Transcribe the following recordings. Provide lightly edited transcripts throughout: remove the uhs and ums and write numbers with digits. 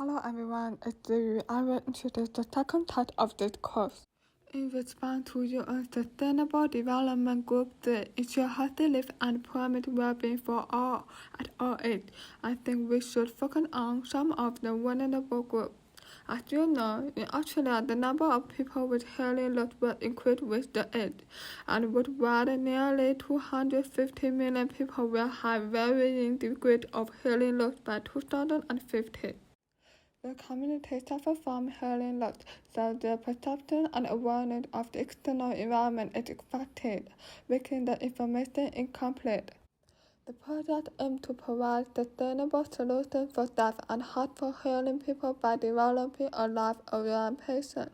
Hello everyone, it's Ziyu. I will introduce the second part of this course. In response to UN Sustainable Development Group 3, ensure healthy life and promote well-being for all at all ages, I think we should focus on some of the vulnerable groups. As you know, in Australia, the number of people with hearing loss will increase with the age, and worldwide nearly 250 million people will have varying degrees of hearing loss by 2050. The community suffers from hearing loss, so their perception and awareness of the external environment is affected, making the information incomplete. The project aims to provide sustainable solutions for deaf and hard-for hearing people by developing a life-oriented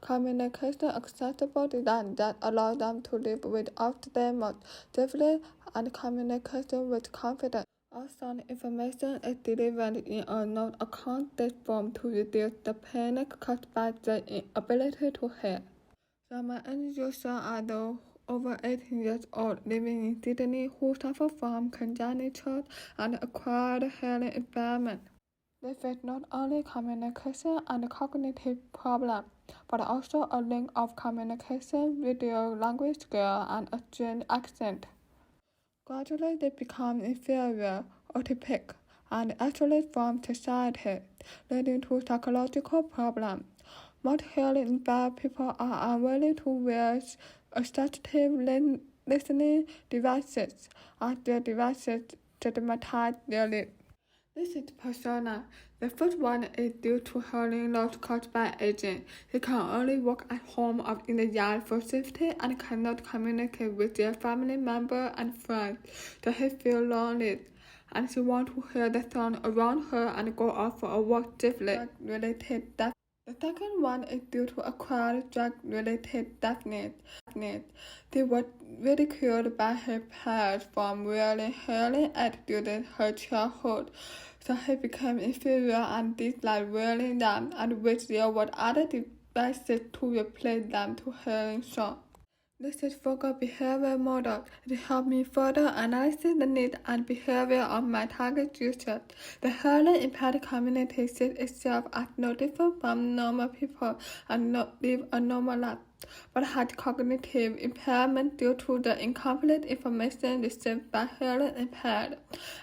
communication accessible design that allows them to live without damage safely and communication with confidence. Also, information is delivered in a non-accounted form to reduce the panic caused by the inability to hear. Some end users are those over 18 years old living in Sydney who suffer from congenital and acquired hearing impairment. They face not only communication and cognitive problems, but also a lack of communication, video language skills, and a strange accent. Gradually, they become inferior, atypical, and isolated from society, leading to psychological problems. Most hearing impaired people are unwilling to wear assistive listening devices, as their devices stigmatize their lips. This is persona. The first one is due to hearing loss caused by aging. They can only work at home or in the yard for safety and cannot communicate with their family members and friends, so they feel lonely. And she wants to hear the sound around her and go off for a walk safely. Drug-related deafness. The second one is due to acquired drug-related deafness. They were ridiculed by her parents from wearing hearing aids during her childhood, so he became inferior and disliked wearing them, and wished there were other devices to replace them to hearing songs. This is focused behavior model. It helped me further analyze the needs and behavior of my target users. The hearing impaired community sees itself as no different from normal people and not live a normal life, but has cognitive impairment due to the incomplete information received by hearing impaired,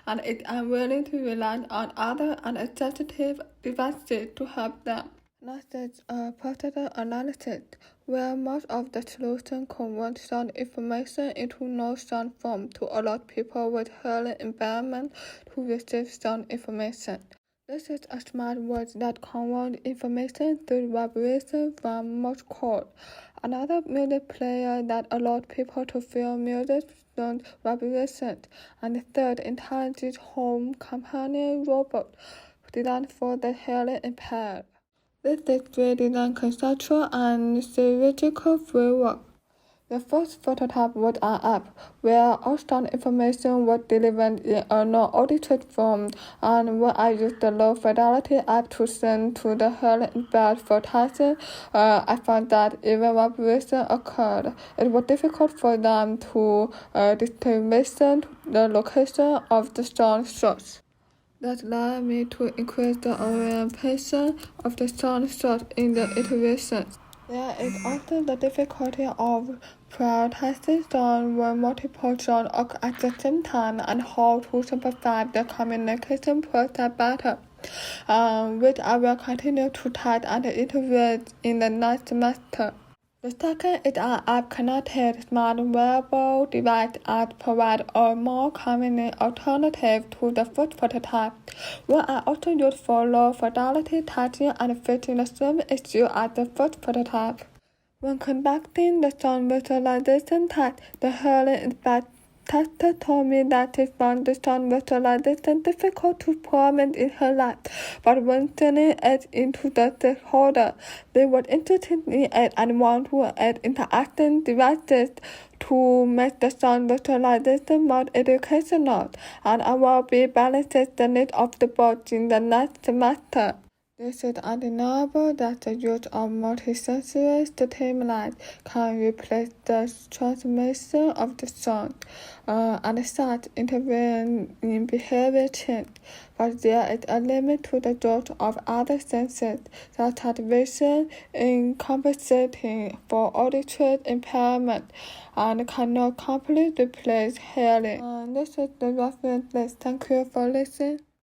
and is unwilling to rely on other and assistive devices to help them. Next is procedure analysis, where most of the solution converts sound information into no sound form to allow people with hearing impairment to receive sound information. This is a smart word that converts information through vibration from Morse code. Another music player that allows people to feel music sound vibrations. And the third, intelligent home companion robot designed for the hearing impaired. This is design conceptual and theoretical framework. The first prototype was an app where all sound information was delivered in a non-audited form, and when I used the low-fidelity app to send to the hearing impaired for testing, I found that even vibration occurred. It was difficult for them to distinguish the location of the sound source. That allowed me to increase the orientation of the sound source in the iterations. There is also the difficulty of prioritizing sound when multiple sounds occur at the same time and how to simplify the communication process better, which I will continue to test and iterate in the next semester. The second is an app-connected smart wearable device that provides a more convenient alternative to the first prototype, one I also used for low-fidelity testing and facing the same issue as the first prototype. When conducting the sound visualization test, the hearing impaired tester told me that she found the sound visualization difficult to implement in her life, but when sending it into the stakeholder, they were interested in it and want to add interaction devices to make the sound visualization more educational, and I will be balancing the needs of the board in the next semester. This is undeniable that the use of multisensory stimuli can replace the transmission of the sound and such intervene in behavior change, but there is a limit to the use of other senses, such as vision, in compensating for auditory impairment and cannot completely replace hearing. This is the reference list. Thank you for listening.